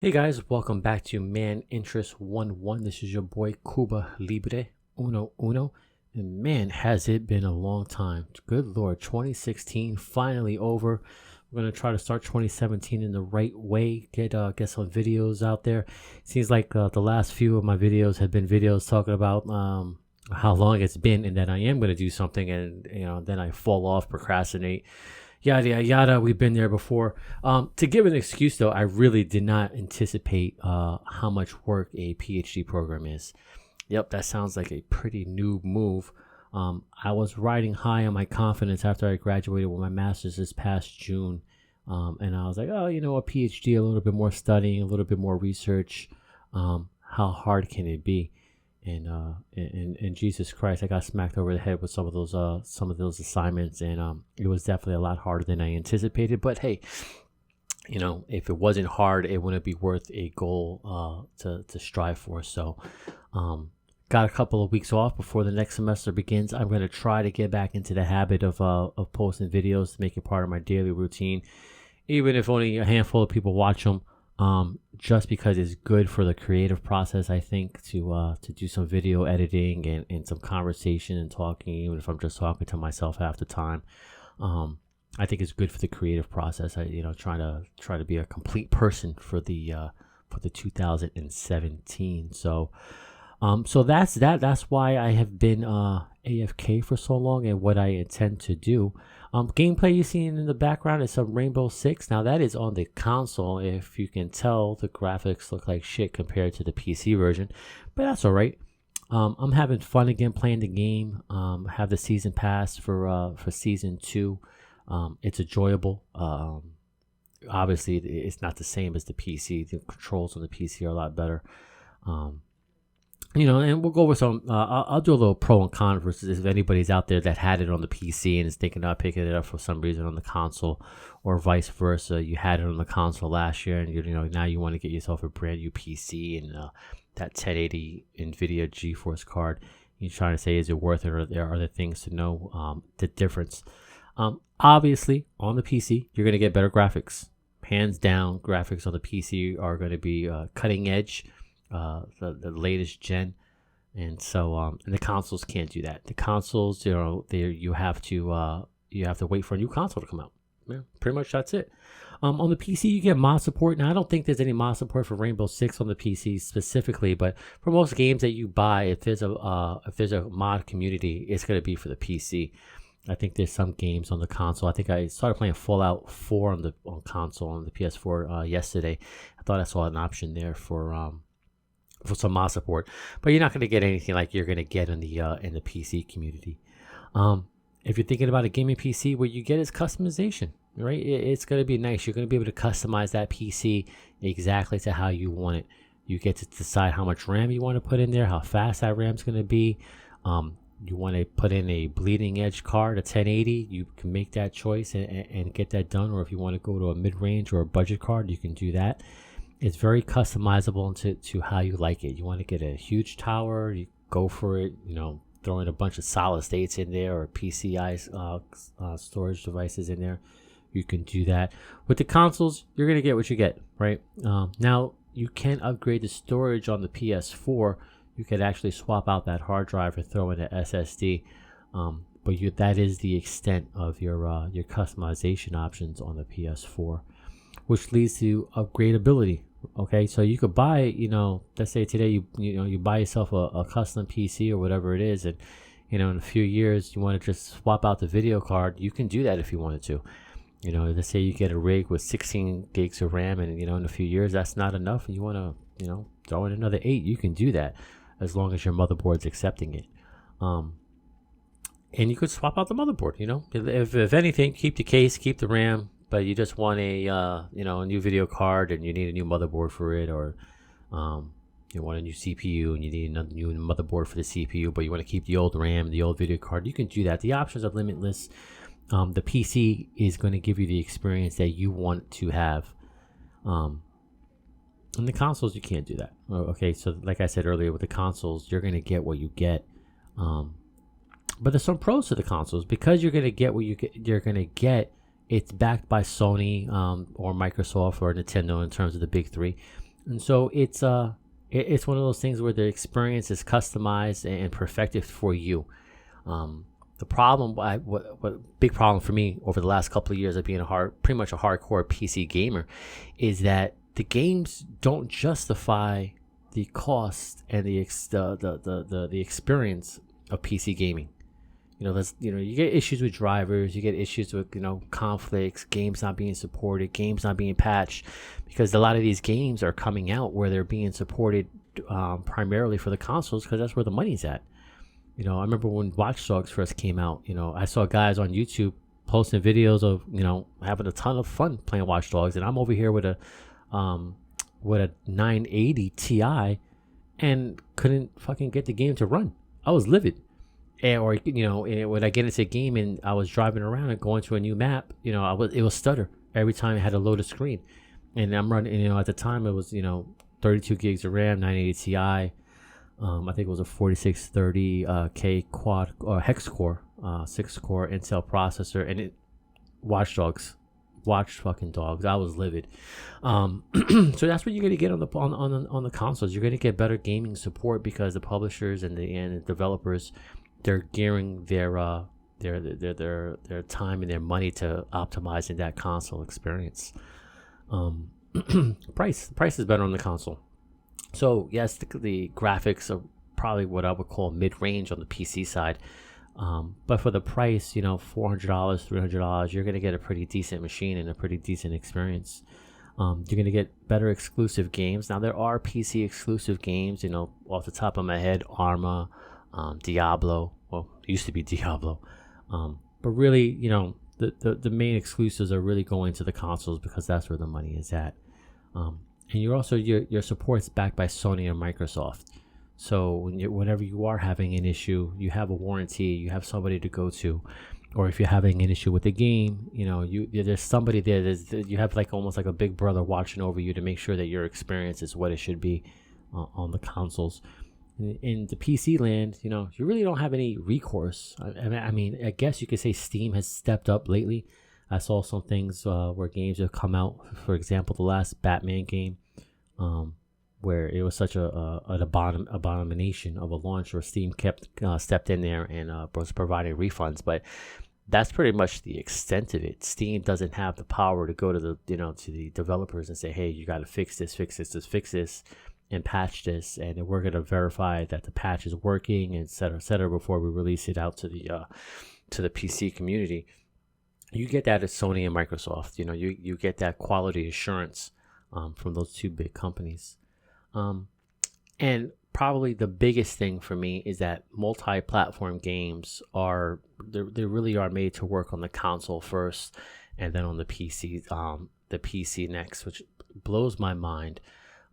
Hey guys, welcome back to Man Interest 1-1. This is your boy Cuba Libre Uno Uno. And man, has it been a long time. Good Lord, 2016 finally over. We're going to try to start 2017 in the right way, get some videos out there. Seems like the last few of my videos have been videos talking about how long it's been and that I am going to do something, and then I fall off, procrastinate. Yada, yada, yada. We've been there before. To give an excuse, though, I really did not anticipate how much work a PhD program is. Yep, that sounds like a pretty new move. I was riding high on my confidence after I graduated with my master's this past June. And I was like, oh, a PhD, a little bit more studying, a little bit more research. How hard can it be? And Jesus Christ, I got smacked over the head with some of those assignments, and it was definitely a lot harder than I anticipated. But hey, if it wasn't hard, it wouldn't be worth a goal to strive for. So, got a couple of weeks off before the next semester begins. I'm going to try to get back into the habit of posting videos to make it part of my daily routine, even if only a handful of people watch them. Just because it's good for the creative process, I think, to do some video editing and some conversation and talking, even if I'm just talking to myself half the time. I think it's good for the creative process. Trying to be a complete person for the 2017. So that's that. That's why I have been AFK for so long, and what I intend to do. Gameplay you see in the background is some Rainbow Six. Now that is on the console. If you can tell, the graphics look like shit compared to the PC version, but that's all right. I'm having fun again playing the game. Have the season pass for season 2. It's enjoyable. Obviously, it's not the same as the PC. The controls on the PC are a lot better. And we'll go over some. I'll do a little pro and con versus if anybody's out there that had it on the PC and is thinking about picking it up for some reason on the console, or vice versa. You had it on the console last year, and now you want to get yourself a brand new PC and that 1080 NVIDIA GeForce card. You're trying to say, is it worth it, or are there other things to know the difference? Obviously, on the PC, you're going to get better graphics. Hands down, graphics on the PC are going to be cutting edge. The latest gen, and so and the consoles can't do that. The consoles, you have to wait for a new console to come out. Yeah, pretty much that's it. On the PC, you get mod support. Now, I don't think there's any mod support for Rainbow Six on the PC specifically, but for most games that you buy, if there's a mod community, it's going to be for the PC. I think there's some games on the console. I think I started playing Fallout 4 on console on the PS4 yesterday. I thought I saw an option there for some mod support, but you're not going to get anything like you're going to get in the PC community. If you're thinking about a gaming PC, what you get is customization, right? It's going to be nice. You're going to be able to customize that PC exactly to how you want it. You get to decide how much RAM you want to put in there, how fast that RAM's going to be. You want to put in a bleeding edge card, a 1080, you can make that choice and get that done. Or if you want to go to a mid-range or a budget card, you can do that. It's very customizable to how you like it. You want to get a huge tower, you go for it. Throw in a bunch of solid states in there or PCI storage devices in there. You can do that. With the consoles, you're going to get what you get, right? Now, you can upgrade the storage on the PS4. You could actually swap out that hard drive and throw in an SSD. But that is the extent of your customization options on the PS4. Which leads to upgradability. Okay, so you could buy, let's say today you buy yourself a custom PC or whatever it is, and in a few years you want to just swap out the video card. You can do that if you wanted to. Let's say you get a rig with 16 gigs of RAM, and in a few years that's not enough, and you want to throw in another 8. You can do that as long as your motherboard's accepting it. And you could swap out the motherboard. If anything, keep the case, keep the RAM. But you just want a new video card, and you need a new motherboard for it, or you want a new CPU and you need another new motherboard for the CPU, but you want to keep the old RAM, the old video card. You can do that. The options are limitless. The PC is going to give you the experience that you want to have. In the consoles, you can't do that. Okay, so like I said earlier, with the consoles, you're going to get what you get. But there's some pros to the consoles because you're going to get what you're going to get. It's backed by Sony or Microsoft or Nintendo in terms of the big three. And so it's one of those things where the experience is customized and perfected for you. The problem, what big problem for me over the last couple of years of being pretty much a hardcore PC gamer, is that the games don't justify the cost and the experience of PC gaming. You get issues with drivers, you get issues with conflicts, games not being supported, games not being patched, because a lot of these games are coming out where they're being supported primarily for the consoles because that's where the money's at. I remember when Watch Dogs first came out. I saw guys on YouTube posting videos of having a ton of fun playing Watch Dogs, and I'm over here with a 980 Ti and couldn't fucking get the game to run. I was livid. Or when I get into a game and I was driving around and going to a new map, it was stutter every time I had to load a screen. And I'm running, at the time it was 32 gigs of RAM, 980 Ti. I think it was a 4630K quad or hex core, 6-core Intel processor, and Watch fucking dogs. I was livid. So that's what you're gonna get on the consoles. You're gonna get better gaming support because the publishers and the developers, they're gearing their time and their money to optimizing that console experience. Price is better on the console. So yes, the graphics are probably what I would call mid-range on the PC side, but for the price, $400, $300, you're gonna get a pretty decent machine and a pretty decent experience. You're gonna get better exclusive games. Now there are PC exclusive games, off the top of my head, Arma, Diablo. Well, it used to be Diablo, but really, the main exclusives are really going to the consoles because that's where the money is at. And you're also your support's backed by Sony and Microsoft. So whenever you are having an issue, you have a warranty, you have somebody to go to, or if you're having an issue with the game, there's somebody there. You have almost like a big brother watching over you to make sure that your experience is what it should be on the consoles. In the PC land, you really don't have any recourse. I mean, I guess you could say Steam has stepped up lately. I saw some things where games have come out. For example, the last Batman game, where it was such an abomination of a launch, where Steam stepped in there and was providing refunds. But that's pretty much the extent of it. Steam doesn't have the power to go to the developers and say, hey, you got to fix this, and patch this, and we're going to verify that the patch is working, et cetera, before we release it out to the PC community. You get that at Sony and Microsoft. You get that quality assurance from those two big companies. And probably the biggest thing for me is that multi-platform games they really are made to work on the console first, and then on the PC, the PC next, which blows my mind.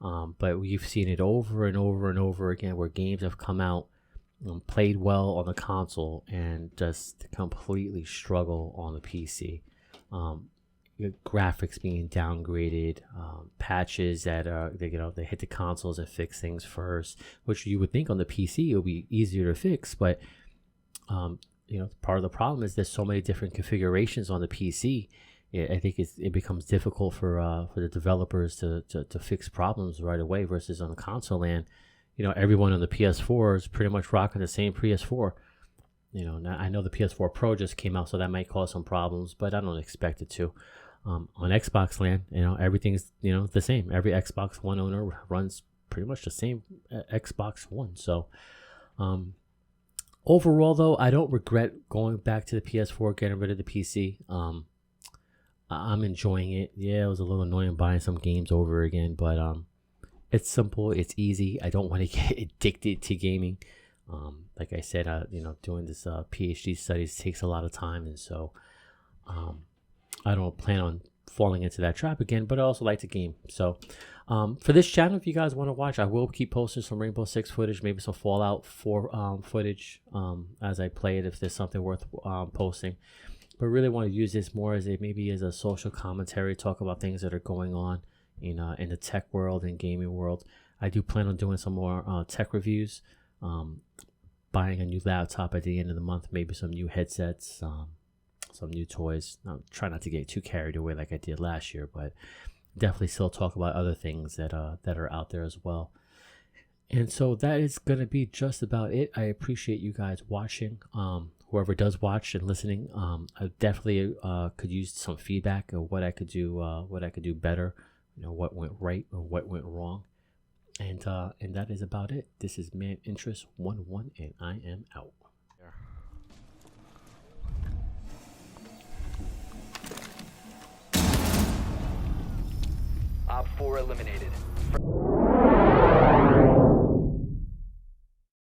But we've seen it over and over and over again where games have come out, played well on the console, and just completely struggle on the PC. Graphics being downgraded, patches that they hit the consoles and fix things first, which you would think on the PC it would be easier to fix, but part of the problem is there's so many different configurations on the PC. I think it becomes difficult for the developers to fix problems right away, versus on the console land. Everyone on the PS4 is pretty much rocking the same PS4. Now I know the PS4 Pro just came out, so that might cause some problems, but I don't expect it to. On Xbox land, everything's the same. Every Xbox One owner runs pretty much the same Xbox One. So overall, though, I don't regret going back to the PS4, getting rid of the PC. I'm enjoying it. Yeah, it was a little annoying buying some games over again, but it's simple, it's easy. I don't want to get addicted to gaming. Like I said, doing this PhD studies takes a lot of time, and so I don't plan on falling into that trap again, but I also like to game. So for this channel, if you guys want to watch, I will keep posting some Rainbow Six footage, maybe some Fallout 4 footage as I play it, if there's something worth posting. But really want to use this more as a social commentary, talk about things that are going on in the tech world and gaming world. I do plan on doing some more tech reviews, buying a new laptop at the end of the month, maybe some new headsets, some new toys. I'll try not to get too carried away like I did last year, but definitely still talk about other things that are out there as well. And so that is going to be just about it. I appreciate you guys watching. Whoever does watch and listening, I definitely could use some feedback of what I could do better. What went right or what went wrong. And that is about it. This is Man Interest 11, and I am out. Op 4 eliminated.